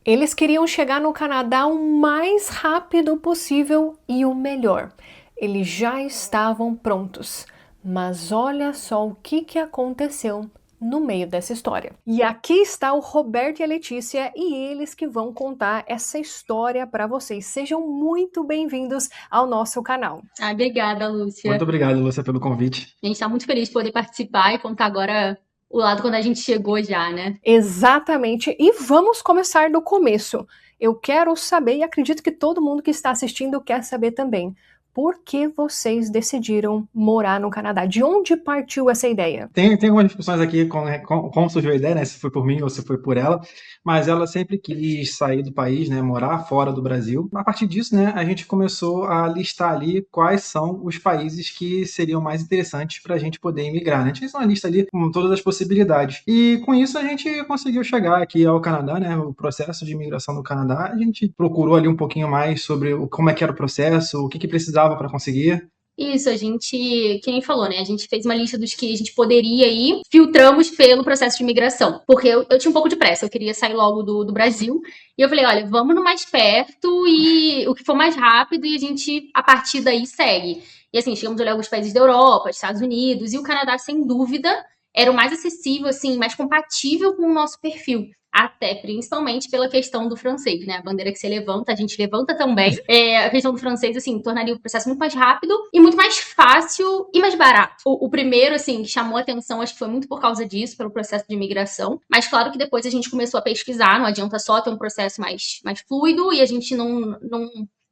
Eles queriam chegar no Canadá o mais rápido possível e o melhor. Eles já estavam prontos. Mas olha só o que aconteceu no meio dessa história. E aqui está o Roberto e a Letícia e eles que vão contar essa história para vocês. Sejam muito bem-vindos ao nosso canal. Obrigada, Lúcia. Muito obrigado, Lúcia, pelo convite. A gente está muito feliz de poder participar e contar agora o lado quando a gente chegou já, né? Exatamente. E vamos começar do começo. Eu quero saber, e acredito que todo mundo que está assistindo quer saber também, por que vocês decidiram morar no Canadá? De onde partiu essa ideia? Tem algumas discussões aqui como surgiu a ideia, né? Se foi por mim ou se foi por ela, mas ela sempre quis sair do país, né? Morar fora do Brasil. A partir disso, né? A gente começou a listar ali quais são os países que seriam mais interessantes para a gente poder imigrar, né? A gente fez uma lista ali com todas as possibilidades. E com isso a gente conseguiu chegar aqui ao Canadá, né? O processo de imigração no Canadá. A gente procurou ali um pouquinho mais sobre como é que era o processo, o que precisava para conseguir. Isso, a gente, quem falou, né? A gente fez uma lista dos que a gente poderia ir, filtramos pelo processo de imigração. Porque eu tinha um pouco de pressa, eu queria sair logo do Brasil. E eu falei, olha, vamos no mais perto e o que for mais rápido e a gente, a partir daí, segue. E assim, chegamos a olhar alguns países da Europa, Estados Unidos, e o Canadá, sem dúvida, era o mais acessível, assim, mais compatível com o nosso perfil. Até principalmente pela questão do francês, né? A bandeira que você levanta, a gente levanta também. A questão do francês, assim, tornaria o processo muito mais rápido e muito mais fácil e mais barato. O primeiro, assim, que chamou a atenção, acho que foi muito por causa disso, pelo processo de imigração. Mas claro que depois a gente começou a pesquisar, não adianta só ter um processo mais fluido e a gente não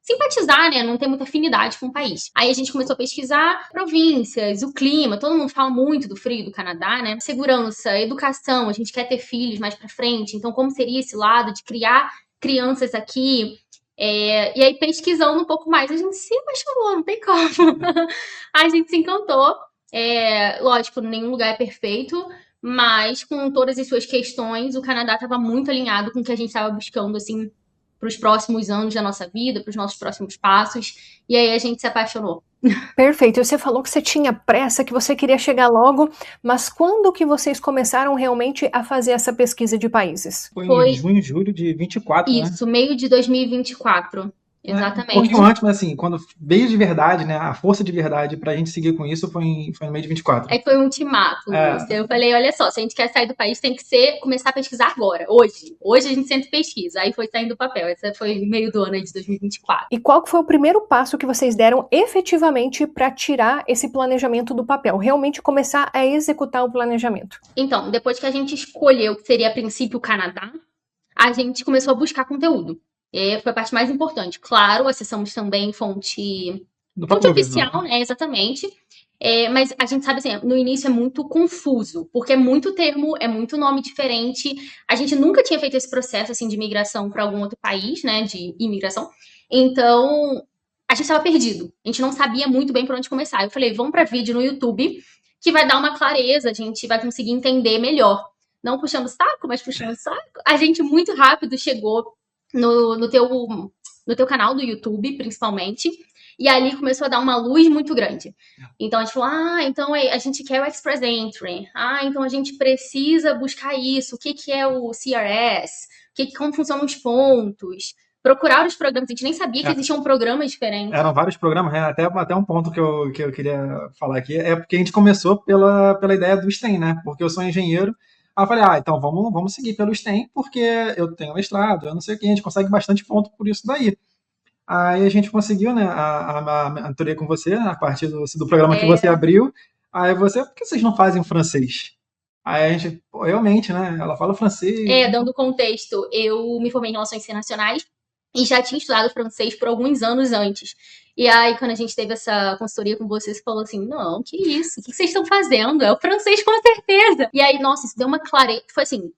simpatizar, né? Não ter muita afinidade com o país. Aí a gente começou a pesquisar províncias, o clima, todo mundo fala muito do frio do Canadá, né? Segurança, educação, a gente quer ter filhos mais pra frente, então como seria esse lado de criar crianças aqui? E aí, pesquisando um pouco mais, a gente se apaixonou, não tem como. A gente se encantou. Lógico, nenhum lugar é perfeito, mas com todas as suas questões, o Canadá estava muito alinhado com o que a gente estava buscando, assim, para os próximos anos da nossa vida, para os nossos próximos passos. E aí a gente se apaixonou. Perfeito. Você falou que você tinha pressa, que você queria chegar logo, mas quando que vocês começaram realmente a fazer essa pesquisa de países? Foi em junho, julho de 24, né? Isso, meio de 2024. Um Exatamente. pouquinho antes, mas assim, quando veio de verdade, né? A força de verdade pra gente seguir com isso foi no mês de 24. Aí foi um ultimato, Lúcia. Eu falei, olha só, se a gente quer sair do país, tem que começar a pesquisar agora, hoje. Hoje a gente sempre pesquisa. Aí foi saindo do papel. Essa foi meio do ano aí de 2024. E qual que foi o primeiro passo que vocês deram efetivamente para tirar esse planejamento do papel? Realmente começar a executar o planejamento? Então, depois que a gente escolheu que seria a princípio o Canadá, a gente começou a buscar conteúdo. Foi a parte mais importante. Claro, acessamos também fonte oficial, né? Exatamente. Mas a gente sabe assim, no início é muito confuso, porque é muito termo, é muito nome diferente. A gente nunca tinha feito esse processo assim de migração para algum outro país, né? De imigração. Então, a gente estava perdido. A gente não sabia muito bem por onde começar. Eu falei, vamos para vídeo no YouTube, que vai dar uma clareza, a gente vai conseguir entender melhor. Não puxando saco, mas puxando saco. A gente muito rápido chegou no teu canal do YouTube, principalmente. E ali começou a dar uma luz muito grande. Então a gente falou, então a gente quer o Express Entry. Então a gente precisa buscar isso. O que é o CRS? Como funcionam os pontos? Procurar os programas. A gente nem sabia que existiam programas diferentes. Eram vários programas, né? Até um ponto que eu queria falar aqui é porque a gente começou pela ideia do STEM, né? Porque eu sou engenheiro. Aí eu falei, então vamos seguir pelo STEM, porque eu tenho mestrado, eu não sei o que, a gente consegue bastante ponto por isso daí. Aí a gente conseguiu, né, a mentoria com você, né, a partir do programa que você abriu. Aí você, por que vocês não fazem francês? Aí a gente, realmente, né, ela fala francês. Dando contexto, eu me formei em Relações Internacionais e já tinha estudado francês por alguns anos antes. E aí, quando a gente teve essa consultoria com vocês, falou assim, não, que isso? O que vocês estão fazendo? É o francês, com certeza. E aí, nossa, isso deu uma clareza.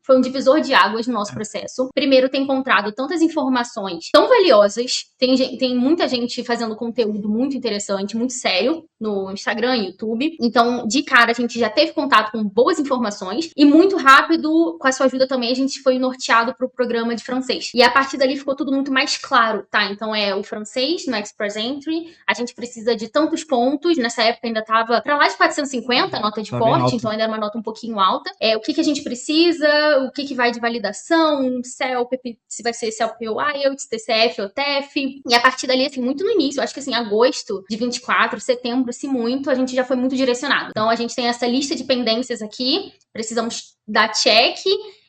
Foi um divisor de águas no nosso processo. Primeiro, ter encontrado tantas informações tão valiosas. Tem muita gente fazendo conteúdo muito interessante, muito sério, no Instagram, YouTube. Então, de cara, a gente já teve contato com boas informações. E muito rápido, com a sua ajuda também, a gente foi norteado para o programa de francês. E a partir dali ficou tudo muito mais claro, tá? Então, é o francês no Express Entry, entry, a gente precisa de tantos pontos. Nessa época ainda estava para lá de 450 a nota de Tá bem corte, alto. então ainda era uma nota um pouquinho alta. O que a gente precisa, o que vai de validação, CELPIP, se vai ser CELPIP ou IELTS, TCF ou TEF. E a partir dali, assim, muito no início, acho que assim, agosto de 24, setembro, se muito, a gente já foi muito direcionado. Então a gente tem essa lista de pendências aqui, precisamos dar check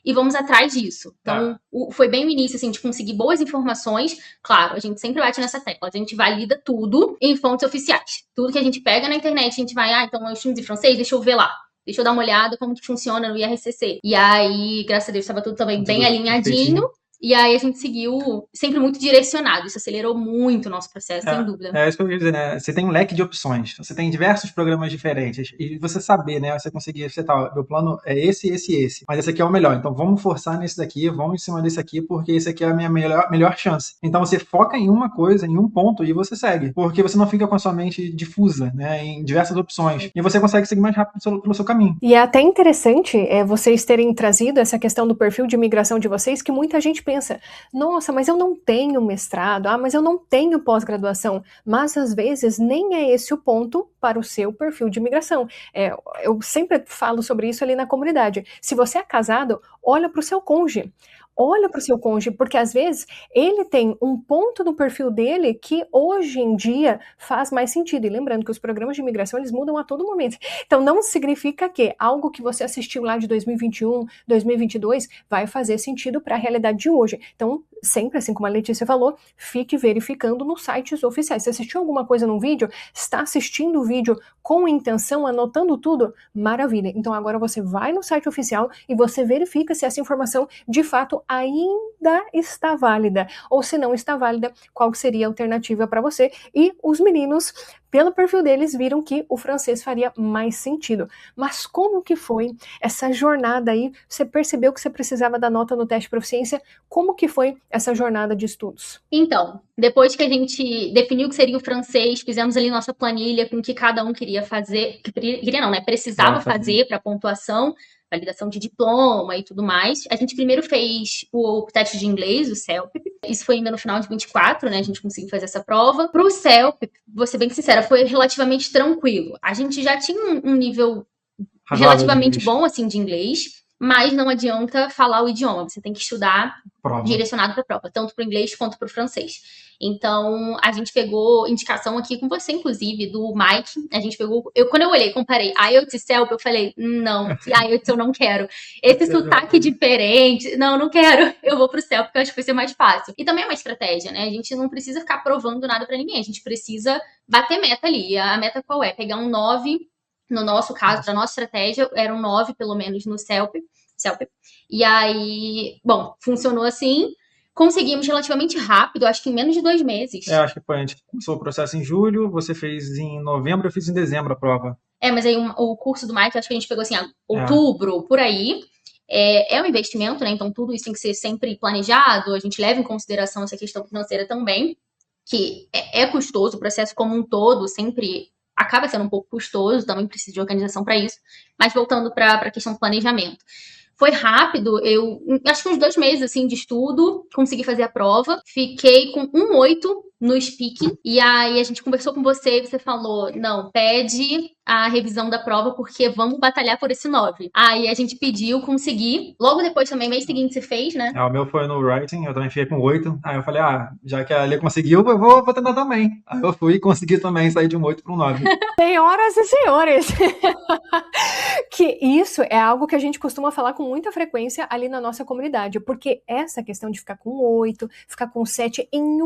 e vamos atrás disso. Então, foi bem o início, assim, de conseguir boas informações. Claro, a gente sempre bate nessa tecla. A gente valida tudo em fontes oficiais. Tudo que a gente pega na internet, a gente vai, então, os filmes em francês, deixa eu ver lá. Deixa eu dar uma olhada como que funciona no IRCC. E aí, graças a Deus, estava tudo também bem alinhadinho. Perfeitinho. E aí a gente seguiu sempre muito direcionado. Isso acelerou muito o nosso processo, sem dúvida. É isso que eu ia dizer, né? Você tem um leque de opções, você tem diversos programas diferentes, e você saber, né? Você conseguir, você tá, meu plano é esse, mas esse aqui é o melhor. Então vamos forçar nesse daqui, vamos em cima desse aqui, porque esse aqui é a minha melhor chance. Então você foca em uma coisa, em um ponto, e você segue. Porque você não fica com a sua mente difusa, né? Em diversas opções. E você consegue seguir mais rápido pelo seu caminho. E é até interessante vocês terem trazido essa questão do perfil de imigração de vocês, que muita gente pensa, nossa, mas eu não tenho mestrado, mas eu não tenho pós-graduação. Mas às vezes nem é esse o ponto para o seu perfil de imigração. Eu sempre falo sobre isso ali na comunidade. Se você é casado, olha para o seu cônjuge. Olha para o seu cônjuge, porque às vezes ele tem um ponto no perfil dele que hoje em dia faz mais sentido. E lembrando que os programas de imigração, eles mudam a todo momento. Então não significa que algo que você assistiu lá de 2021, 2022 vai fazer sentido para a realidade de hoje. Então, sempre assim como a Letícia falou, fique verificando nos sites oficiais. Se assistiu alguma coisa num vídeo, está assistindo o vídeo com intenção, anotando tudo, maravilha. Então agora você vai no site oficial e você verifica se essa informação de fato ainda está válida, ou se não está válida, qual seria a alternativa para você. E os meninos, pelo perfil deles, viram que o francês faria mais sentido. Mas como que foi essa jornada aí? Você percebeu que você precisava da nota no teste de proficiência? Como que foi essa jornada de estudos? Então, depois que a gente definiu o que seria o francês, fizemos ali nossa planilha com o que cada um queria fazer, precisava fazer para pontuação, validação de diploma e tudo mais. A gente primeiro fez o teste de inglês, o CELPIP. Isso foi ainda no final de 24, né? A gente conseguiu fazer essa prova. Para o CELPIP, vou ser bem sincera, foi relativamente tranquilo. A gente já tinha um nível relativamente bom, assim, de inglês, mas não adianta falar o idioma. Você tem que estudar direcionado para a prova, tanto para o inglês quanto para o francês. Então, a gente pegou indicação aqui com você, inclusive, do Mike. A gente pegou... Quando eu olhei, comparei IELTS e CELP, eu falei, não, IELTS eu não quero. Esse sotaque diferente, não quero. Eu vou pro CELP, porque eu acho que vai ser mais fácil. E também é uma estratégia, né? A gente não precisa ficar provando nada para ninguém. A gente precisa bater meta ali. A meta qual é? Pegar um 9... No nosso caso, da nossa estratégia, era um 9, pelo menos, no CELP. E aí, bom, funcionou assim. Conseguimos relativamente rápido, acho que em menos de 2 meses. Acho que foi, a gente começou o processo em julho, você fez em novembro, eu fiz em dezembro a prova. Mas aí o curso do Mike, acho que a gente pegou assim, outubro, por aí. É um investimento, né? Então tudo isso tem que ser sempre planejado, a gente leva em consideração essa questão financeira também, que é custoso, o processo como um todo sempre acaba sendo um pouco custoso, também precisa de organização para isso. Mas voltando para a questão do planejamento. Foi rápido, eu acho que uns 2 meses assim, de estudo, consegui fazer a prova, fiquei com 1,8 no speaking, e aí a gente conversou com você e você falou, não, pede a revisão da prova porque vamos batalhar por esse 9. Aí a gente pediu, consegui, logo depois também, mês seguinte você fez, né? O meu foi no writing, eu também fiquei com 8, aí eu falei, já que a Lê conseguiu, eu vou tentar também. Aí eu fui e consegui também sair de um 8 para um 9. Senhoras e senhores, que isso é algo que a gente costuma falar com muita frequência ali na nossa comunidade, porque essa questão de ficar com 8, ficar com 7 em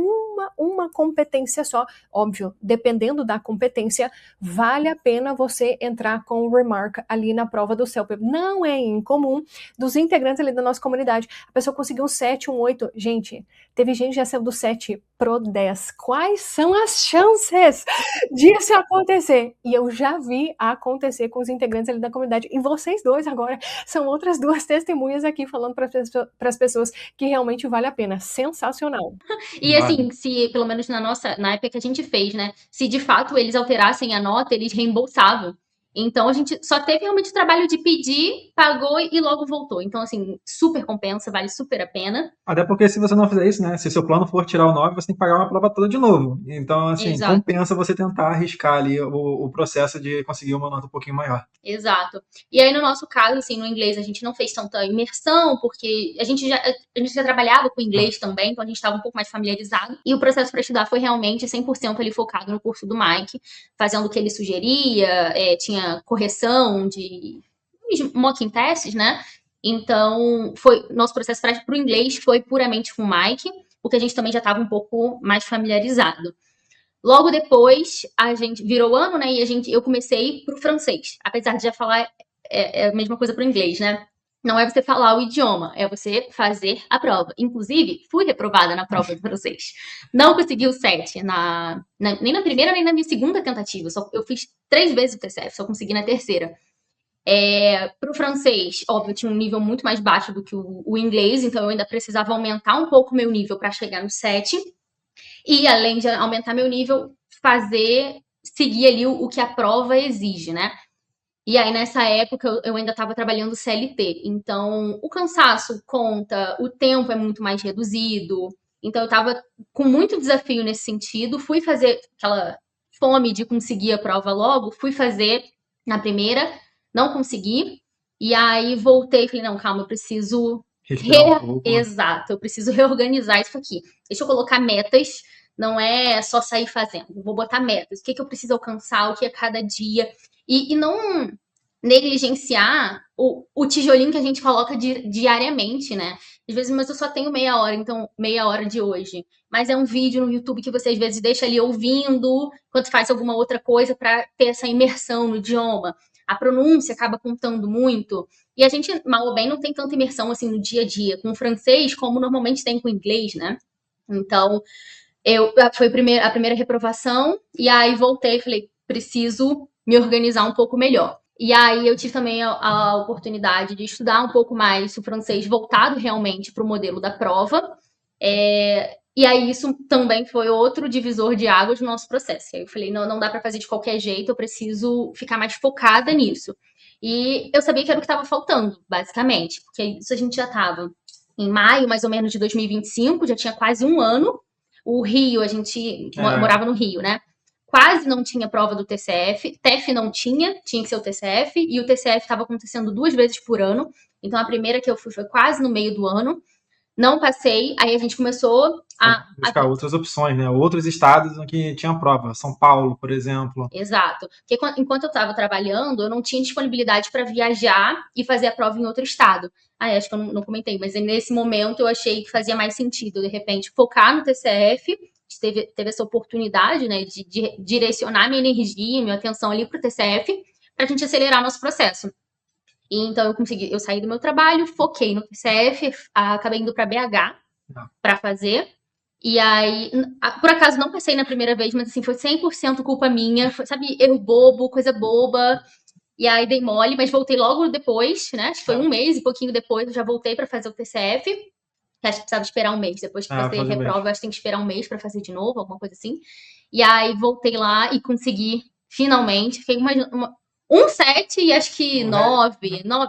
uma competência só, óbvio, dependendo da competência, vale a pena você entrar com o remark ali na prova do CELP. Não é incomum dos integrantes ali da nossa comunidade, a pessoa conseguiu um 7, um 8, gente, teve gente que já saiu do 7 pro 10. Quais são as chances disso acontecer? E eu já vi acontecer com os integrantes ali da comunidade, e vocês dois agora são outras 2 testemunhas aqui falando para as pessoas que realmente vale a pena. Sensacional. E assim, se pelo menos na época que a gente fez, né, se de fato eles alterassem a nota, eles reembolsavam. Então, a gente só teve realmente o trabalho de pedir, pagou e logo voltou. Então, assim, super compensa, vale super a pena. Até porque se você não fizer isso, né? Se seu plano for tirar o 9, você tem que pagar uma prova toda de novo. Então, assim, Exato. compensa você tentar arriscar ali o processo de conseguir uma nota um pouquinho maior. Exato. E aí, no nosso caso, assim, no inglês, a gente não fez tanta imersão, porque a gente já trabalhava com Ah, inglês também, então a gente estava um pouco mais familiarizado. E o processo para estudar foi realmente 100% ali focado no curso do Mike, fazendo o que ele sugeria, tinha correção de mocking tests, né? Então, nosso processo para o inglês foi puramente com o Mike, porque a gente também já estava um pouco mais familiarizado. Logo depois, a gente virou o ano, né? E eu comecei pro francês. Apesar de já falar a mesma coisa pro inglês, né? Não é você falar o idioma, é você fazer a prova. Inclusive, fui reprovada na prova do francês. Não consegui o 7 nem na primeira, nem na minha segunda tentativa. Eu fiz 3 vezes o TCF, só consegui na terceira. Pro francês, óbvio, eu tinha um nível muito mais baixo do que o inglês, então eu ainda precisava aumentar um pouco o meu nível para chegar no 7. E além de aumentar meu nível, seguir ali o que a prova exige, né? E aí, nessa época, eu ainda estava trabalhando CLT. Então, o cansaço conta, o tempo é muito mais reduzido. Então, eu estava com muito desafio nesse sentido. Fui fazer aquela fome de conseguir a prova logo. Fui fazer na primeira, não consegui. E aí, voltei e falei, não, calma, eu preciso... respirar um pouco. Exato, eu preciso reorganizar isso aqui. Deixa eu colocar metas, não é só sair fazendo. Eu vou botar metas. O que eu preciso alcançar, o que é cada dia. E não negligenciar o tijolinho que a gente coloca diariamente, né? Às vezes, mas eu só tenho meia hora, então meia hora de hoje. Mas é um vídeo no YouTube que você às vezes deixa ali ouvindo enquanto faz alguma outra coisa para ter essa imersão no idioma. A pronúncia acaba contando muito. E a gente, mal ou bem, não tem tanta imersão assim no dia a dia com o francês como normalmente tem com o inglês, né? Então, foi a primeira reprovação, e aí voltei e falei, preciso me organizar um pouco melhor. E aí eu tive também a oportunidade de estudar um pouco mais o francês voltado realmente para o modelo da prova. E aí isso também foi outro divisor de águas no nosso processo. E aí eu falei, não dá para fazer de qualquer jeito, eu preciso ficar mais focada nisso. E eu sabia que era o que estava faltando, basicamente, porque isso a gente já estava em maio, mais ou menos, de 2025, já tinha quase um ano. O Rio, a gente morava no Rio, né? Quase não tinha prova do TCF, TEF não tinha que ser o TCF, e o TCF estava acontecendo 2 vezes por ano. Então a primeira que eu fui foi quase no meio do ano. Não passei, aí a gente começou buscar outras opções, né? Outros estados em que tinha prova. São Paulo, por exemplo. Exato. Porque enquanto eu estava trabalhando, eu não tinha disponibilidade para viajar e fazer a prova em outro estado. Acho que eu não comentei, mas nesse momento eu achei que fazia mais sentido, de repente, focar no TCF. Teve essa oportunidade, né, de direcionar minha energia, minha atenção ali para o TCF, para a gente acelerar nosso processo. E então eu saí do meu trabalho, foquei no TCF, acabei indo para BH para fazer. E aí, por acaso, não passei na primeira vez, mas assim, foi 100% culpa minha. Foi, sabe, erro bobo, coisa boba. E aí dei mole, mas voltei logo depois, né? Acho que foi um mês e pouquinho depois, eu já voltei para fazer o TCF. Acho que precisava esperar um mês. Depois que você reprova, acho que tem que esperar um mês para fazer de novo, alguma coisa assim. E aí voltei lá e consegui, finalmente. Fiquei um 7 e acho que 9,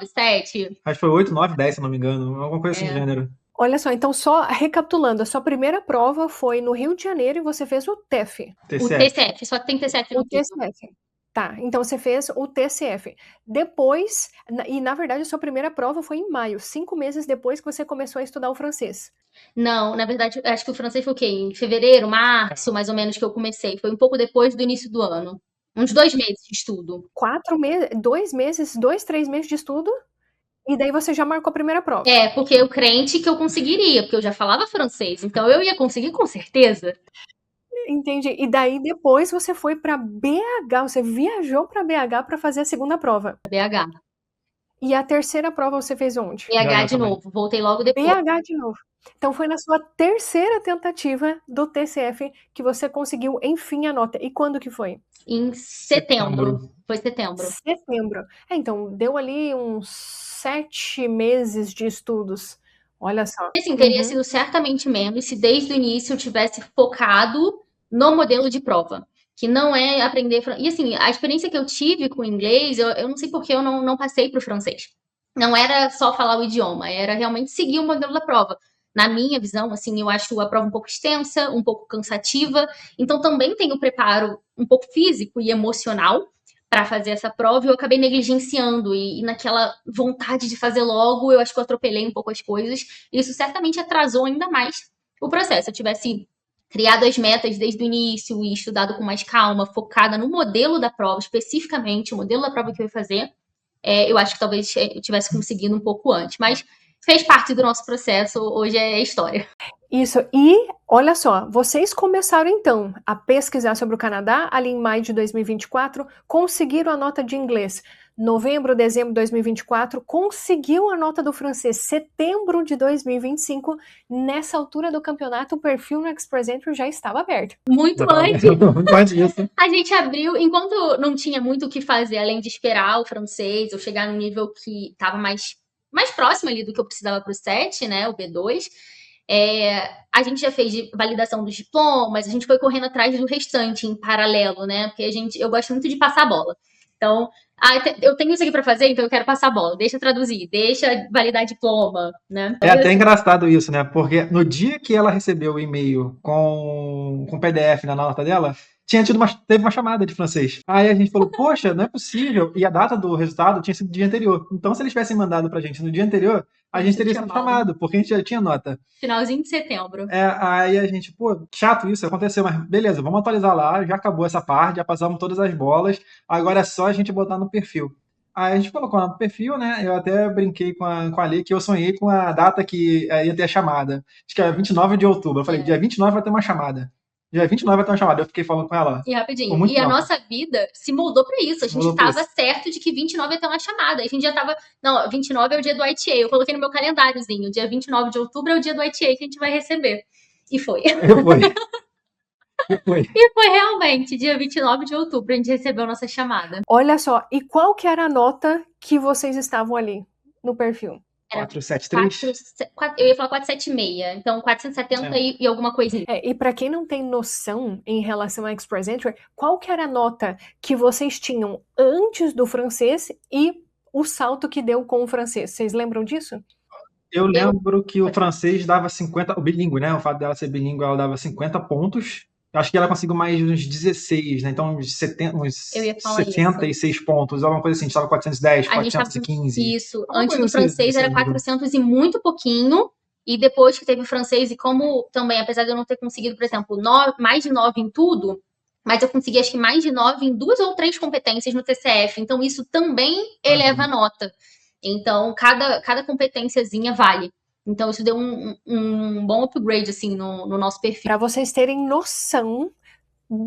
7. Acho que foi 8, 9, 10, se não me engano. Alguma coisa assim do gênero. Olha só, então só recapitulando, a sua primeira prova foi no Rio de Janeiro e você fez o TEF. O TCF, só tem TCF no O TCF. Tá, então você fez o TCF. Depois, e na verdade a sua primeira prova foi em maio, 5 meses depois que você começou a estudar o francês. Não, na verdade, acho que o francês foi o quê? Em fevereiro, março, mais ou menos, que eu comecei. Foi um pouco depois do início do ano. Uns 2 meses de estudo. 4 meses, 2 meses, 2, 3 meses de estudo, e daí você já marcou a primeira prova. Porque eu crente que eu conseguiria, porque eu já falava francês, então eu ia conseguir com certeza. Entendi. E daí depois você foi para BH, você viajou para BH para fazer a segunda prova. BH. E a terceira prova você fez onde? BH de novo, voltei logo depois. BH de novo. Então foi na sua terceira tentativa do TCF que você conseguiu, enfim, a nota. E quando que foi? Em setembro. Foi setembro. Setembro. Então deu ali uns 7 meses de estudos. Olha só. Assim, teria sido certamente menos se desde o início eu tivesse focado no modelo de prova. que não é aprender... E assim, a experiência que eu tive com o inglês, eu não sei por que eu não passei para o francês. Não era só falar o idioma, era realmente seguir o modelo da prova. Na minha visão, assim, eu acho a prova um pouco extensa, um pouco cansativa, então também tem o preparo um pouco físico e emocional para fazer essa prova, e eu acabei negligenciando, e naquela vontade de fazer logo, eu acho que eu atropelei um pouco as coisas, e isso certamente atrasou ainda mais o processo. Se eu tivesse criado as metas desde o início e estudado com mais calma, focada no modelo da prova, especificamente o modelo da prova que eu ia fazer, eu acho que talvez eu tivesse conseguido um pouco antes, mas fez parte do nosso processo, hoje é história. Isso, e olha só, vocês começaram então a pesquisar sobre o Canadá ali em maio de 2024, conseguiram a nota de inglês. Novembro, dezembro de 2024, conseguiu a nota do francês. Setembro de 2025, nessa altura do campeonato, o perfil no Express Entry já estava aberto. Muito antes. Muito antes disso. A gente abriu, enquanto não tinha muito o que fazer, além de esperar o francês, ou chegar no nível que estava mais próximo ali do que eu precisava para o 7, né, o B2, a gente já fez validação dos diplomas, a gente foi correndo atrás do restante em paralelo, né, porque eu gosto muito de passar a bola. Então, eu tenho isso aqui para fazer, então eu quero passar a bola. Deixa eu traduzir, deixa validar diploma, né? É até engraçado isso, né? Porque no dia que ela recebeu o e-mail com PDF na nota dela, teve uma chamada de francês. Aí a gente falou, poxa, não é possível. E a data do resultado tinha sido no dia anterior. Então, se eles tivessem mandado pra gente no dia anterior, a gente teria sido chamado, porque a gente já tinha nota. Finalzinho de setembro. Aí a gente, pô, chato isso, aconteceu, mas beleza, vamos atualizar lá, já acabou essa parte, já passamos todas as bolas, agora é só a gente botar no perfil. Aí a gente colocou no perfil, né? Eu até brinquei com a Lê que eu sonhei com a data que ia ter a chamada. Acho que era 29 de outubro. Eu falei, dia 29 vai ter uma chamada. Dia 29 vai ter uma chamada. Eu fiquei falando com ela. E rapidinho. E a nossa vida se moldou pra isso. A gente tava certo de que 29 ia ter uma chamada. A gente já tava. Não, 29 é o dia do ITA. Eu coloquei no meu calendáriozinho. Dia 29 de outubro é o dia do ITA que a gente vai receber. E foi. E foi realmente, dia 29 de outubro, a gente recebeu a nossa chamada. Olha só, e qual que era a nota que vocês estavam ali no perfil? Era 473? Eu ia falar 476, então 470 e alguma coisinha. E para quem não tem noção em relação ao Express Entry, qual que era a nota que vocês tinham antes do francês e o salto que deu com o francês? Vocês lembram disso? Eu lembro que o francês dava 50, o bilíngue, né? O fato dela ser bilíngue, ela dava 50 pontos. Eu acho que ela conseguiu mais uns 16, né? Então, uns 76 pontos, alguma coisa assim. A gente estava 410, 415. Isso. Antes do francês era 400 e muito pouquinho. E depois que teve o francês, e como também, apesar de eu não ter conseguido, por exemplo, mais de 9 em tudo, mas eu consegui acho que mais de 9 em 2 ou 3 competências no TCF. Então, isso também eleva a nota. Então, cada competênciazinha vale. Então, isso deu um bom upgrade, assim, no nosso perfil. Para vocês terem noção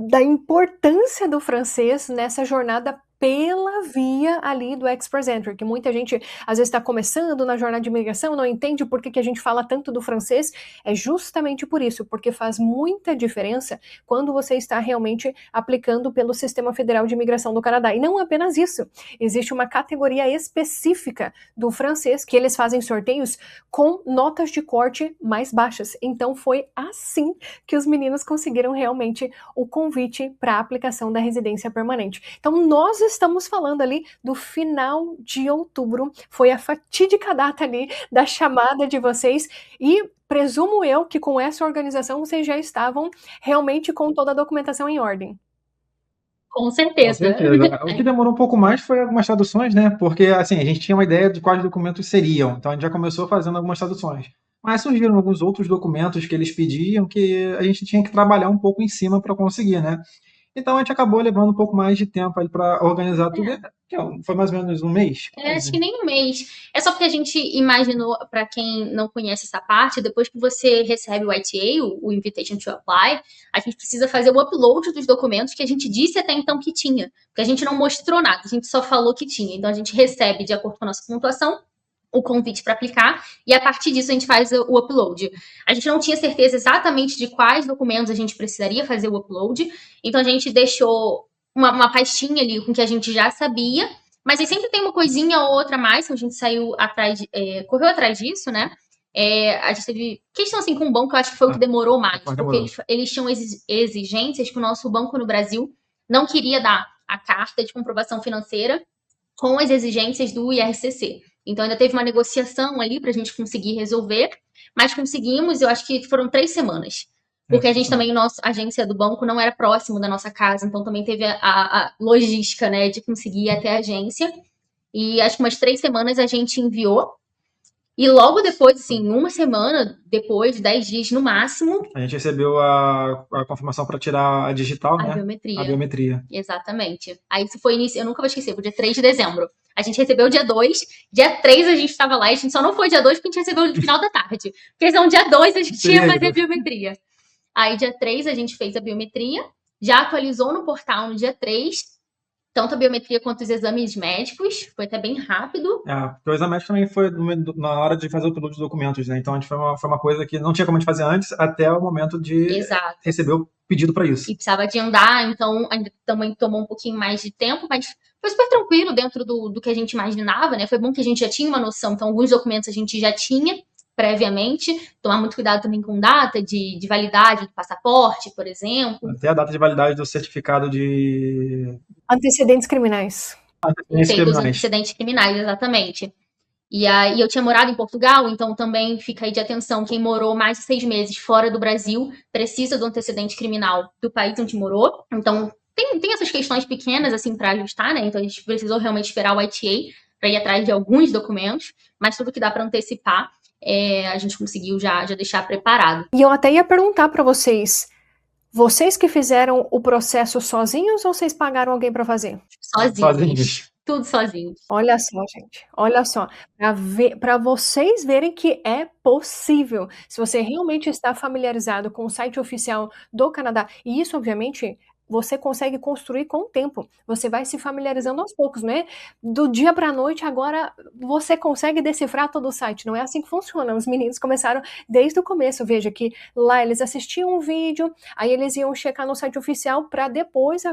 da importância do francês nessa jornada pela via ali do Express Entry, que muita gente às vezes está começando na jornada de imigração, não entende por que a gente fala tanto do francês, é justamente por isso, porque faz muita diferença quando você está realmente aplicando pelo Sistema Federal de Imigração do Canadá. E não apenas isso, existe uma categoria específica do francês que eles fazem sorteios com notas de corte mais baixas. Então foi assim que os meninos conseguiram realmente o convite para a aplicação da residência permanente. Então nós estamos falando ali do final de outubro, foi a fatídica data ali da chamada de vocês e presumo eu que com essa organização vocês já estavam realmente com toda a documentação em ordem. Com certeza. O que demorou um pouco mais foi algumas traduções, né? Porque assim, a gente tinha uma ideia de quais documentos seriam, então a gente já começou fazendo algumas traduções. Mas surgiram alguns outros documentos que eles pediam que a gente tinha que trabalhar um pouco em cima para conseguir, né? Então a gente acabou levando um pouco mais de tempo aí para organizar tudo. Foi mais ou menos um mês? Acho que nem um mês. É só porque a gente imaginou, para quem não conhece essa parte, depois que você recebe o ITA, o Invitation to Apply, a gente precisa fazer o upload dos documentos que a gente disse até então que tinha. Porque a gente não mostrou nada, a gente só falou que tinha. Então a gente recebe, de acordo com a nossa pontuação, o convite para aplicar, e a partir disso a gente faz o upload. A gente não tinha certeza exatamente de quais documentos a gente precisaria fazer o upload, então a gente deixou uma pastinha ali com que a gente já sabia, mas aí sempre tem uma coisinha ou outra a mais, que a gente correu atrás disso, né? a gente teve questão assim com o banco, eu acho que foi o que demorou mais, porque demorou. eles tinham exigências que o nosso banco no Brasil não queria dar a carta de comprovação financeira com as exigências do IRCC. Então ainda teve uma negociação ali para a gente conseguir resolver, mas conseguimos, eu acho que foram 3 semanas. Porque a gente também, nossa agência do banco não era próximo da nossa casa, então também teve a logística, né, de conseguir ir até a agência. E acho que umas 3 semanas a gente enviou. E logo depois, assim, uma semana depois, 10 dias no máximo, A gente recebeu a confirmação para tirar a digital, né? biometria. A biometria. Exatamente. Aí isso foi início, eu nunca vou esquecer, foi dia 3 de dezembro. A gente recebeu dia 2, dia 3 a gente estava lá, e a gente só não foi dia 2 porque a gente recebeu no final da tarde. Porque senão dia 2 a gente ia fazer a biometria. Aí dia 3 a gente fez a biometria, já atualizou no portal no dia 3, tanto a biometria quanto os exames médicos, foi até bem rápido. Porque o exame médico também foi na hora de fazer o upload dos documentos, né? Então a gente foi uma coisa que não tinha como a gente fazer antes, até o momento de receber o pedido para isso. E precisava agendar, então ainda também tomou um pouquinho mais de tempo, mas foi super tranquilo dentro do que a gente imaginava, né? Foi bom que a gente já tinha uma noção, então alguns documentos a gente já tinha previamente, tomar muito cuidado também com data de validade do passaporte, por exemplo. Até a data de validade do certificado de Antecedentes criminais. Os antecedentes criminais, exatamente. E aí eu tinha morado em Portugal, então também fica aí de atenção, quem morou mais de 6 meses fora do Brasil precisa do antecedente criminal do país onde morou. Então tem essas questões pequenas assim para ajustar, né? Então a gente precisou realmente esperar o ITA para ir atrás de alguns documentos, mas tudo que dá para antecipar a gente conseguiu já deixar preparado. E eu até ia perguntar para vocês que fizeram o processo sozinhos ou vocês pagaram alguém para fazer? Sozinhos. Tudo sozinhos. Olha só, gente. Olha só. Para vocês verem que é possível. Se você realmente está familiarizado com o site oficial do Canadá, e isso, obviamente, você consegue construir com o tempo. Você vai se familiarizando aos poucos, né? Do dia para a noite, agora você consegue decifrar todo o site. Não é assim que funciona. Os meninos começaram desde o começo. Veja que lá eles assistiam um vídeo, aí eles iam checar no site oficial para depois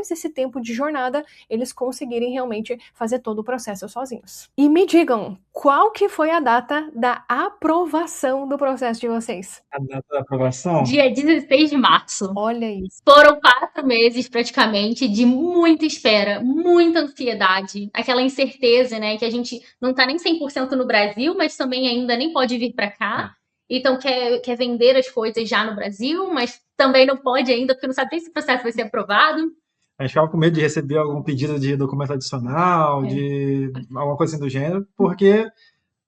desse tempo de jornada, eles conseguirem realmente fazer todo o processo sozinhos. E me digam, qual que foi a data da aprovação do processo de vocês? A data da aprovação? Dia 16 de março. Olha isso. Foram 4 meses, praticamente, de muita espera, muita ansiedade, aquela incerteza, né, que a gente não tá nem 100% no Brasil, mas também ainda nem pode vir para cá. Então quer vender as coisas já no Brasil, mas também não pode ainda, porque não sabe se esse processo vai ser aprovado. A gente ficava com medo de receber algum pedido de documento adicional, de alguma coisa assim do gênero, porque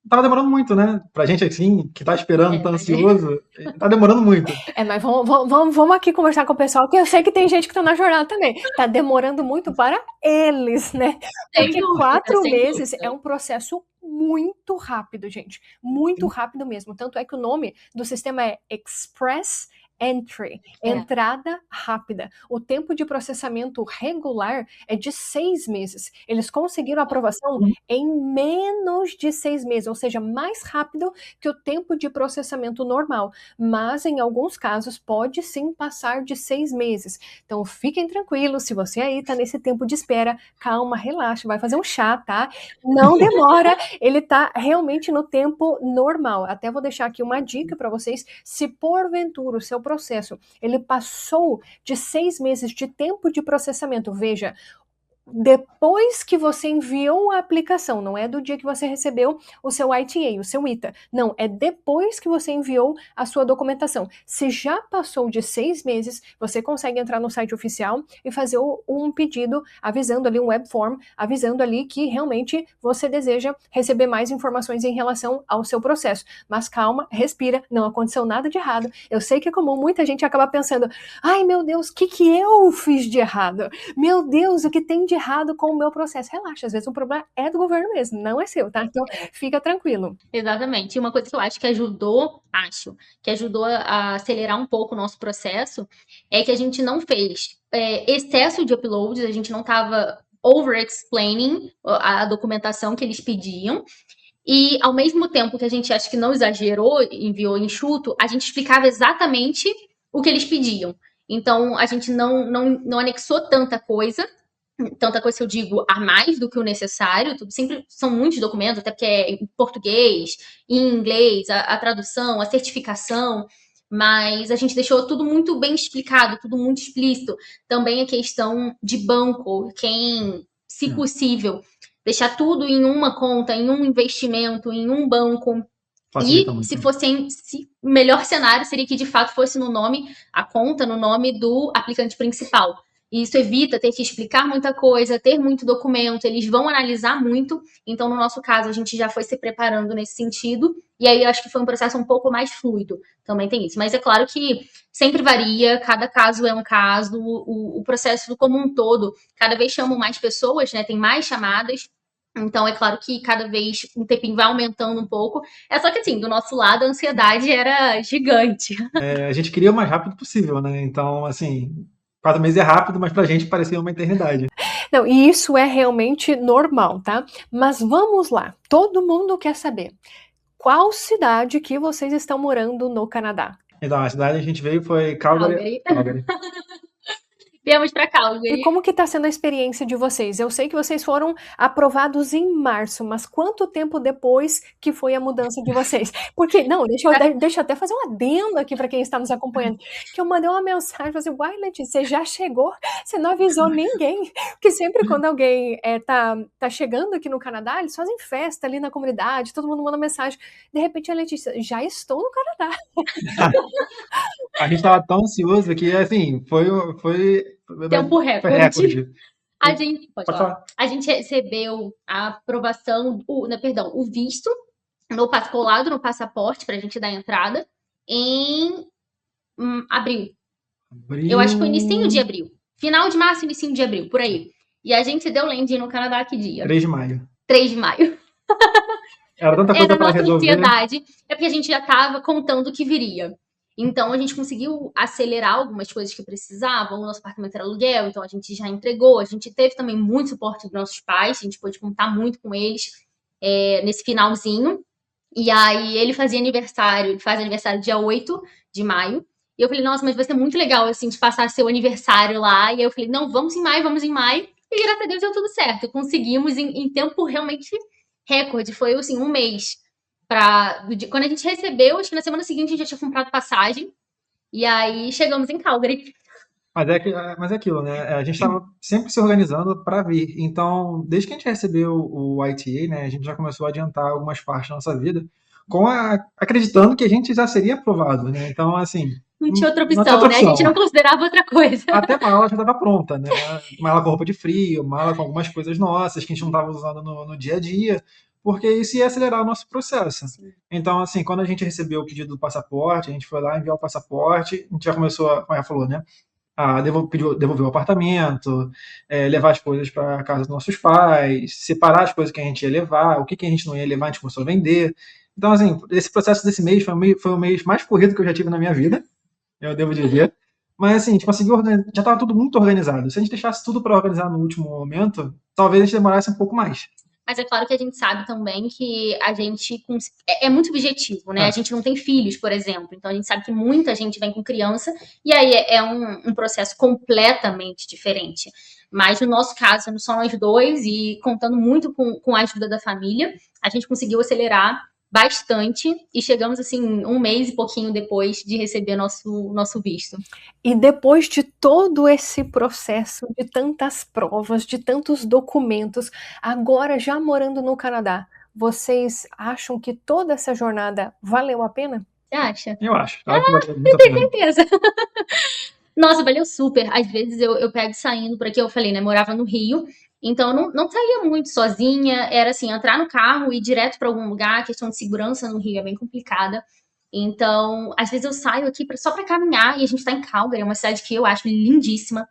tava demorando muito, né? Pra gente, assim, que tá esperando, tá ansioso, tá demorando muito. Mas vamos aqui conversar com o pessoal, que eu sei que tem gente que tá na jornada também. Tá demorando muito para eles, né? Porque 4 meses é um processo muito rápido, gente. Muito rápido mesmo. Tanto é que o nome do sistema é Express Entry, entrada rápida. O tempo de processamento regular é de 6 meses. Eles conseguiram a aprovação em menos de 6 meses, ou seja, mais rápido que o tempo de processamento normal. Mas em alguns casos pode sim passar de 6 meses. Então fiquem tranquilos, se você aí tá nesse tempo de espera, calma, relaxa, vai fazer um chá, tá? Não demora, ele tá realmente no tempo normal. Até vou deixar aqui uma dica para vocês, se porventura o seu processo, ele passou de 6 meses de tempo de processamento, veja, depois que você enviou a aplicação, não é do dia que você recebeu o seu ITA, o seu ITA, não, é depois que você enviou a sua documentação. Se já passou de 6 meses, você consegue entrar no site oficial e fazer um pedido, avisando ali, um web form, avisando ali que realmente você deseja receber mais informações em relação ao seu processo. Mas calma, respira, não aconteceu nada de errado. Eu sei que é comum, muita gente acaba pensando, ai meu Deus, o que eu fiz de errado? Meu Deus, o que tem de errado com o meu processo? Relaxa, às vezes o problema é do governo mesmo, não é seu, tá? Então fica tranquilo. Exatamente. E uma coisa que eu acho que ajudou a acelerar um pouco o nosso processo é que a gente não fez excesso de uploads, a gente não estava over-explaining a documentação que eles pediam. E ao mesmo tempo que a gente acho que não exagerou, enviou enxuto, a gente explicava exatamente o que eles pediam. Então a gente não anexou tanta coisa tanta coisa que eu digo a mais do que o necessário, tudo sempre são muitos documentos, até porque é em português, em inglês, a tradução, a certificação, mas a gente deixou tudo muito bem explicado, tudo muito explícito. Também a questão de banco, quem, se Hum, possível, deixar tudo em uma conta, em um investimento, em um banco. facilita E muito. se fosse o melhor cenário seria que de fato fosse no nome, a conta no nome do aplicante principal. E isso evita ter que explicar muita coisa, ter muito documento, eles vão analisar muito. Então, no nosso caso, a gente já foi se preparando nesse sentido. E aí, eu acho que foi um processo um pouco mais fluido. Também tem isso. Mas é claro que sempre varia, cada caso é um caso, o processo como um todo. Cada vez chamam mais pessoas, né? Tem mais chamadas. Então, é claro que cada vez um tempinho vai aumentando um pouco. É só que, assim, do nosso lado, a ansiedade era gigante. A gente queria o mais rápido possível, né? Então, assim, 4 meses é rápido, mas pra gente parecia uma eternidade. Não, e isso é realmente normal, tá? Mas vamos lá, todo mundo quer saber qual cidade que vocês estão morando no Canadá? Então, a cidade que a gente veio foi Calgary. Calgary. Calgary. Viemos pra E Calgary. como que tá sendo a experiência de vocês? Eu sei que vocês foram aprovados em março, mas quanto tempo depois que foi a mudança de vocês? Porque, não, deixa eu até fazer um adendo aqui para quem está nos acompanhando, que eu mandei uma mensagem, falei assim, uai, Letícia, você já chegou? Você não avisou ninguém? Porque sempre quando alguém tá chegando aqui no Canadá, eles fazem festa ali na comunidade, todo mundo manda mensagem. De repente a Letícia, já estou no Canadá. A gente estava tão ansioso que, assim, Tempo foi recorde. recorde. A gente, pode Pode falar. falar. A gente recebeu a aprovação, perdão, o visto colado no passaporte pra gente dar entrada em abril. Eu acho que foi inicinho de Abril, abril. Final de março, inicinho de abril, por aí. E a gente deu landing no Canadá que dia? 3 de maio. 3 de maio. Era tanta Era coisa a para nossa resolver. ansiedade. É porque a gente já estava contando o que viria. Então a gente conseguiu acelerar algumas coisas que precisavam. O nosso apartamento era aluguel, então a gente já entregou. A gente teve também muito suporte dos nossos pais, a gente pôde contar muito com eles nesse finalzinho. E aí ele faz aniversário dia 8 de maio. E eu falei, nossa, mas vai ser muito legal, assim, de passar seu aniversário lá. E aí eu falei, não, vamos em maio, vamos em maio. E graças a Deus deu tudo certo. Conseguimos em tempo realmente recorde. Foi, assim, um mês. Quando a gente recebeu, acho que na semana seguinte a gente já tinha comprado passagem. E aí chegamos em Calgary. Mas é aquilo, né? A gente estava sempre se organizando para vir. Então, desde que a gente recebeu o ITA, né, a gente já começou a adiantar algumas partes da nossa vida, acreditando que a gente já seria aprovado, né? Então, assim, Não tinha outra não tinha opção, outra né? A gente opção. não considerava outra coisa. Até a mala já estava pronta, né? Mala com roupa de frio, mala com algumas coisas nossas que a gente não estava usando no dia a dia, porque isso ia acelerar o nosso processo. Então, assim, quando a gente recebeu o pedido do passaporte, a gente foi lá enviar o passaporte, a gente já começou, como ela falou, né? A devolver o apartamento, levar as coisas para casa dos nossos pais, separar as coisas que a gente ia levar, o que, que a gente não ia levar, a gente começou a vender. Então, assim, esse processo desse mês foi o mês mais corrido que eu já tive na minha vida, eu devo dizer. Mas, assim, a gente conseguiu organizar, já estava tudo muito organizado. Se a gente deixasse tudo para organizar no último momento, talvez a gente demorasse um pouco mais. Mas é claro que a gente sabe também que a gente é muito objetivo, né? A gente não tem filhos, por exemplo. Então a gente sabe que muita gente vem com criança e aí é um processo completamente diferente. Mas no nosso caso, somos só nós dois e contando muito com a ajuda da família, a gente conseguiu acelerar bastante e chegamos assim um mês e pouquinho depois de receber nosso visto. E depois de todo esse processo, de tantas provas, de tantos documentos, agora já morando no Canadá, vocês acham que toda essa jornada valeu a pena? Você acha? Eu acho que valeu muito a pena. Certeza. Nossa, valeu super. Às vezes eu pego saindo por aqui, eu falei, né? Morava no Rio, então eu não saía muito sozinha. Era assim, entrar no carro e ir direto para algum lugar. A questão de segurança no Rio é bem complicada. Então, às vezes eu saio aqui só para caminhar e a gente tá em Calgary, é uma cidade que eu acho lindíssima.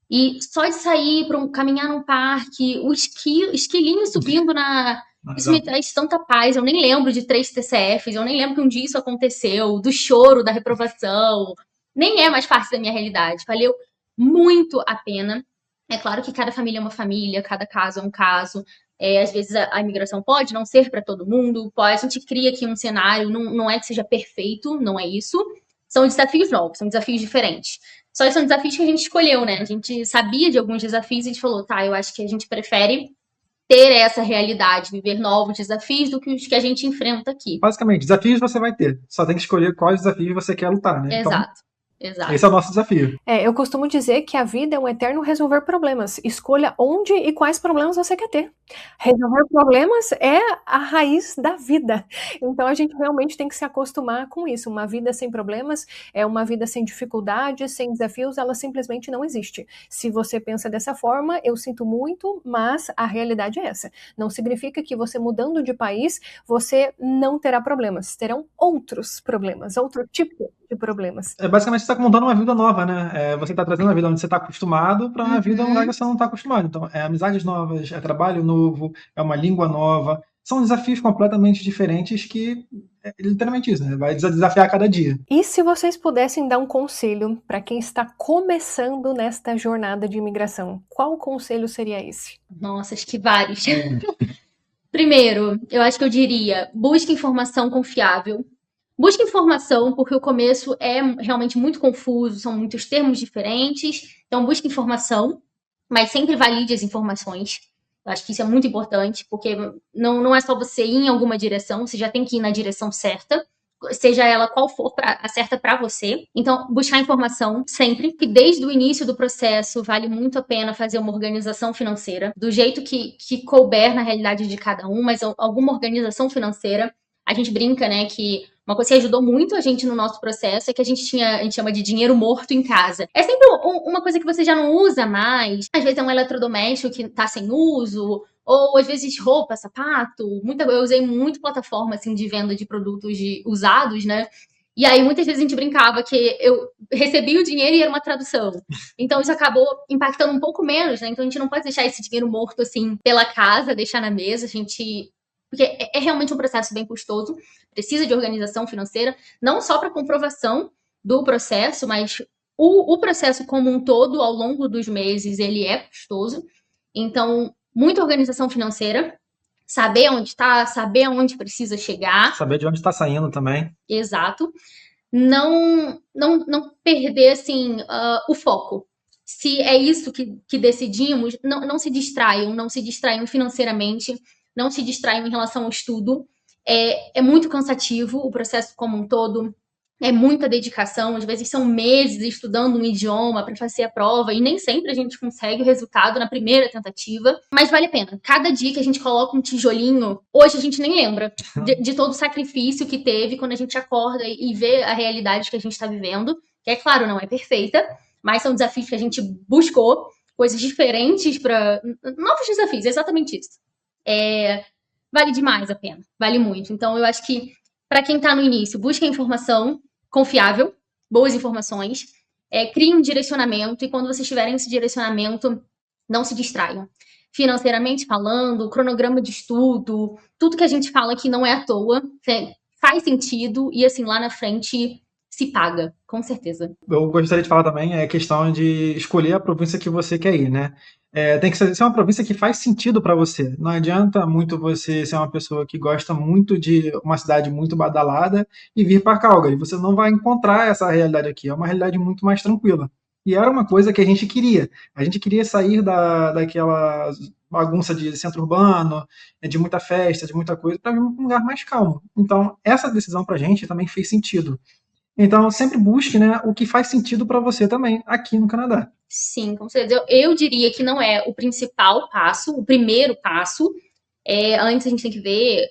E só de sair para caminhar num parque, o esquilinho subindo isso me traz tanta paz. Eu nem lembro de 3 TCFs, eu nem lembro que um dia isso aconteceu, do choro, da reprovação. Nem é mais parte da minha realidade. Valeu muito a pena. É claro que cada família é uma família, cada caso é um caso. Às vezes a imigração pode não ser para todo mundo, a gente cria aqui um cenário, não é que seja perfeito, não é isso. São desafios novos, são desafios diferentes. Só que são desafios que a gente escolheu, né? A gente sabia de alguns desafios e a gente falou, tá, eu acho que a gente prefere ter essa realidade, viver novos desafios do que os que a gente enfrenta aqui. Basicamente, desafios você vai ter. Só tem que escolher quais desafios você quer lutar, né? Então, Exato, exato. esse é o nosso desafio. Eu costumo dizer que a vida é um eterno resolver problemas. Escolha onde e quais problemas você quer ter. Resolver problemas é a raiz da vida. Então a gente realmente tem que se acostumar com isso. Uma vida sem problemas é uma vida sem dificuldades, sem desafios, ela simplesmente não existe. Se você pensa dessa forma, eu sinto muito, mas a realidade é essa. Não significa que você mudando de país, você não terá problemas. Terão outros problemas, outro tipo de problemas. Basicamente, você está montando uma vida nova, né? Você está trazendo uma vida onde você está acostumado para uma vida onde você não está acostumado. Então, amizades novas, é trabalho novo, é uma língua nova. São desafios completamente diferentes que é literalmente isso, né? Vai desafiar a cada dia. E se vocês pudessem dar um conselho para quem está começando nesta jornada de imigração, qual conselho seria esse? Nossa, acho que vários. Primeiro, eu acho que eu diria, busque informação confiável. Busque informação, porque o começo é realmente muito confuso, são muitos termos diferentes. Então, busque informação, mas sempre valide as informações. Eu acho que isso é muito importante, porque não é só você ir em alguma direção, você já tem que ir na direção certa, seja ela qual for a certa para você. Então, buscar informação sempre, que desde o início do processo vale muito a pena fazer uma organização financeira, do jeito que couber na realidade de cada um, mas alguma organização financeira. A gente brinca, né, que uma coisa que ajudou muito a gente no nosso processo é que a gente chama de dinheiro morto em casa. É sempre uma coisa que você já não usa mais. Às vezes é um eletrodoméstico que tá sem uso, ou às vezes roupa, sapato. Eu usei muito plataforma assim, de venda de produtos usados, né? E aí, muitas vezes a gente brincava que eu recebia o dinheiro e era uma tradução. Então, isso acabou impactando um pouco menos, né? Então, a gente não pode deixar esse dinheiro morto, assim, pela casa, deixar na mesa. Porque é realmente um processo bem custoso, precisa de organização financeira, não só para comprovação do processo, mas o processo como um todo, ao longo dos meses, ele é custoso. Então, muita organização financeira, saber onde está, saber aonde precisa chegar. Saber de onde está saindo também. Exato. Não perder, assim, o foco. Se é isso que decidimos, não se distraiam financeiramente, não se distraiam em relação ao estudo. É muito cansativo o processo como um todo, é muita dedicação, às vezes são meses estudando um idioma para fazer a prova e nem sempre a gente consegue o resultado na primeira tentativa, mas vale a pena. Cada dia que a gente coloca um tijolinho, hoje a gente nem lembra de todo o sacrifício que teve quando a gente acorda e vê a realidade que a gente está vivendo, que é claro, não é perfeita, mas são desafios que a gente buscou, coisas diferentes para novos desafios, é exatamente isso. Vale demais a pena, vale muito. Então, eu acho que para quem está no início, busque informação confiável, boas informações, crie um direcionamento e quando vocês tiverem esse direcionamento, não se distraiam. Financeiramente falando, cronograma de estudo, tudo que a gente fala aqui não é à toa, faz sentido e assim, lá na frente se paga, com certeza. Eu gostaria de falar também a questão de escolher a província que você quer ir, né? Tem que ser uma província que faz sentido para você. Não adianta muito você ser uma pessoa que gosta muito de uma cidade muito badalada e vir para Calgary. Você não vai encontrar essa realidade aqui. É uma realidade muito mais tranquila. E era uma coisa que a gente queria. A gente queria sair daquela bagunça de centro urbano, de muita festa, de muita coisa, para vir um lugar mais calmo. Então, essa decisão para a gente também fez sentido. Então, sempre busque, né, o que faz sentido para você também aqui no Canadá. Sim, com certeza. Eu diria que não é o principal passo, o primeiro passo. Antes a gente tem que ver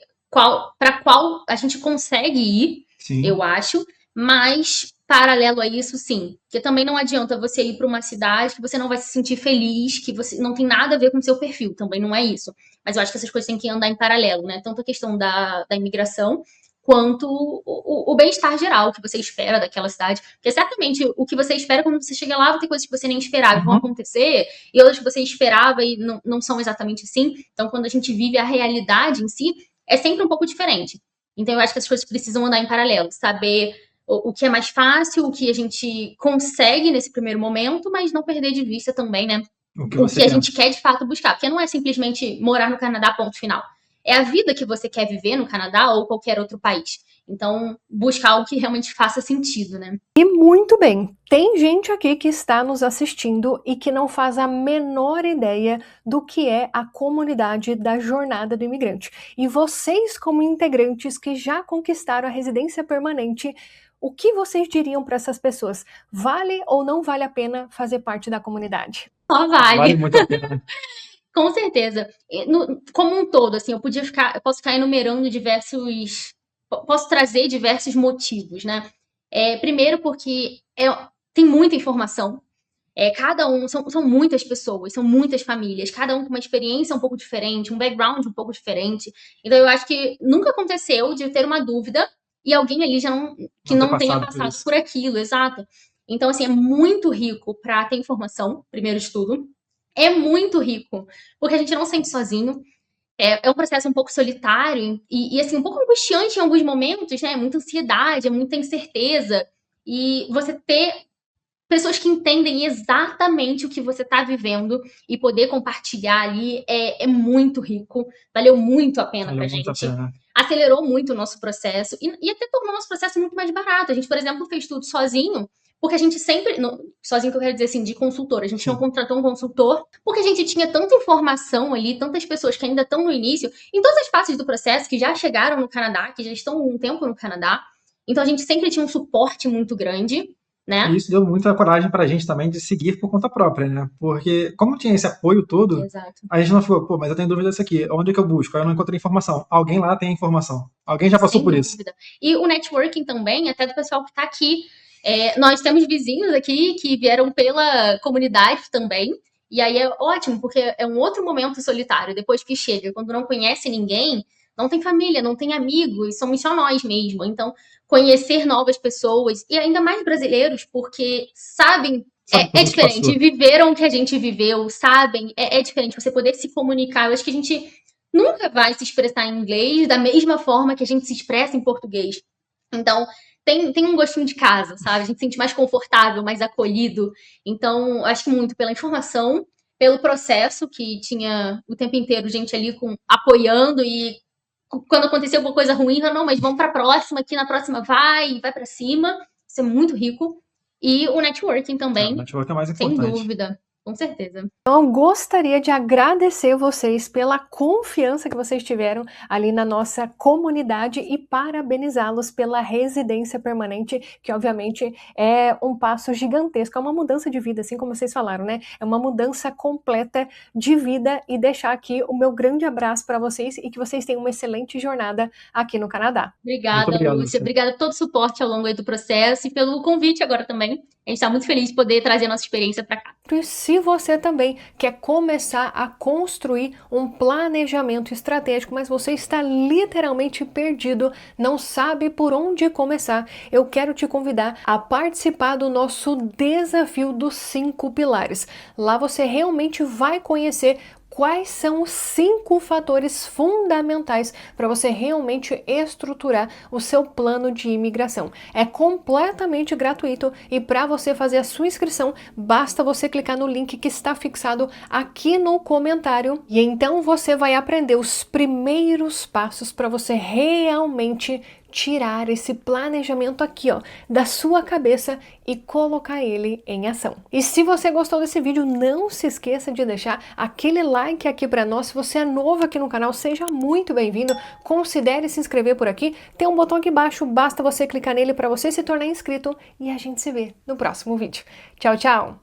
para qual a gente consegue ir, Sim. Eu acho. Mas, paralelo a isso, sim. Porque também não adianta você ir para uma cidade que você não vai se sentir feliz, que você não tem nada a ver com o seu perfil. Também não é isso. Mas eu acho que essas coisas têm que andar em paralelo, né? Tanto a questão da imigração, quanto o bem-estar geral que você espera daquela cidade. Porque certamente o que você espera quando você chega lá vai ter coisas que você nem esperava e vão acontecer, e outras que você esperava e não são exatamente assim. Então, quando a gente vive a realidade em si, é sempre um pouco diferente. Então, eu acho que as coisas precisam andar em paralelo. Saber o que é mais fácil, o que a gente consegue nesse primeiro momento, mas não perder de vista também, né? O que a gente quer de fato buscar. Porque não é simplesmente morar no Canadá, ponto final. É a vida que você quer viver no Canadá ou qualquer outro país. Então, buscar algo que realmente faça sentido, né? E muito bem, tem gente aqui que está nos assistindo e que não faz a menor ideia do que é a comunidade da Jornada do Imigrante. E vocês, como integrantes que já conquistaram a residência permanente, o que vocês diriam para essas pessoas? Vale ou não vale a pena fazer parte da comunidade? Só Vale vale. muito a pena, né? Com certeza. Como um todo, assim, eu posso ficar enumerando posso trazer diversos motivos, né? Primeiro porque tem muita informação. Cada um, são muitas pessoas, são muitas famílias, cada um com uma experiência um pouco diferente, um background um pouco diferente. Então eu acho que nunca aconteceu de ter uma dúvida e alguém ali que Não ter não tenha passado por passado isso. por aquilo, exato. Então, assim, é muito rico para ter informação, primeiro de tudo. É muito rico, porque a gente não se sente sozinho. É um processo um pouco solitário assim, um pouco angustiante em alguns momentos, né? Muita ansiedade, é muita incerteza. E você ter pessoas que entendem exatamente o que você está vivendo e poder compartilhar ali é muito rico. Valeu muito a pena Valeu pra muito a gente. pena. Acelerou muito o nosso processo e até tornou o nosso processo muito mais barato. A gente, por exemplo, fez tudo sozinho, porque a gente sempre. Sozinho que eu quero dizer assim, de consultor. A gente não Sim. contratou um consultor, porque a gente tinha tanta informação ali, tantas pessoas que ainda estão no início, em todas as fases do processo, que já chegaram no Canadá, que já estão um tempo no Canadá. Então a gente sempre tinha um suporte muito grande, E né? isso deu muita coragem pra gente também de seguir por conta própria, né? Porque, como tinha esse apoio todo, Exato. a gente não ficou, pô, mas eu tenho dúvida disso aqui, onde é que eu busco? Aí eu não encontrei informação. Alguém lá tem a informação. Alguém já passou Sem por isso. dúvida. E o networking também, até do pessoal que está aqui. Nós temos vizinhos aqui que vieram pela comunidade também. E aí é ótimo, porque é um outro momento solitário, depois que chega, quando não conhece ninguém, não tem família, não tem amigos, somos só nós mesmo. Então, conhecer novas pessoas, e ainda mais brasileiros, porque sabem, Sabe é tudo o que diferente, passou. viveram o que a gente viveu, sabem, é diferente você poder se comunicar. Eu acho que a gente nunca vai se expressar em inglês da mesma forma que a gente se expressa em português. Então, tem um gostinho de casa, sabe? A gente se sente mais confortável, mais acolhido. Então, acho que muito pela informação, pelo processo, que tinha o tempo inteiro gente ali apoiando e quando aconteceu alguma coisa ruim, não, mas vamos para a próxima, que na próxima vai para cima. Isso é muito rico. E o networking O também, network é o mais sem importante. dúvida, com certeza. Então, eu gostaria de agradecer vocês pela confiança que vocês tiveram ali na nossa comunidade e parabenizá-los pela residência permanente, que obviamente é um passo gigantesco, é uma mudança de vida, assim como vocês falaram, né? É uma mudança completa de vida e deixar aqui o meu grande abraço para vocês e que vocês tenham uma excelente jornada aqui no Canadá. Muito Obrigada, obrigado, Lúcia. Luciano. Obrigada por todo o suporte ao longo aí do processo e pelo convite agora também. A gente está muito feliz de poder trazer a nossa experiência para cá. E se você também quer começar a construir um planejamento estratégico, mas você está literalmente perdido, não sabe por onde começar, eu quero te convidar a participar do nosso desafio dos 5 pilares. Lá você realmente vai conhecer quais são os 5 fatores fundamentais para você realmente estruturar o seu plano de imigração. É completamente gratuito e para você fazer a sua inscrição, basta você clicar no link que está fixado aqui no comentário e então você vai aprender os primeiros passos para você realmente tirar esse planejamento aqui, ó, da sua cabeça e colocar ele em ação. E se você gostou desse vídeo, não se esqueça de deixar aquele like aqui para nós. Se você é novo aqui no canal, seja muito bem-vindo. Considere se inscrever por aqui. Tem um botão aqui embaixo, basta você clicar nele para você se tornar inscrito e a gente se vê no próximo vídeo. Tchau, tchau!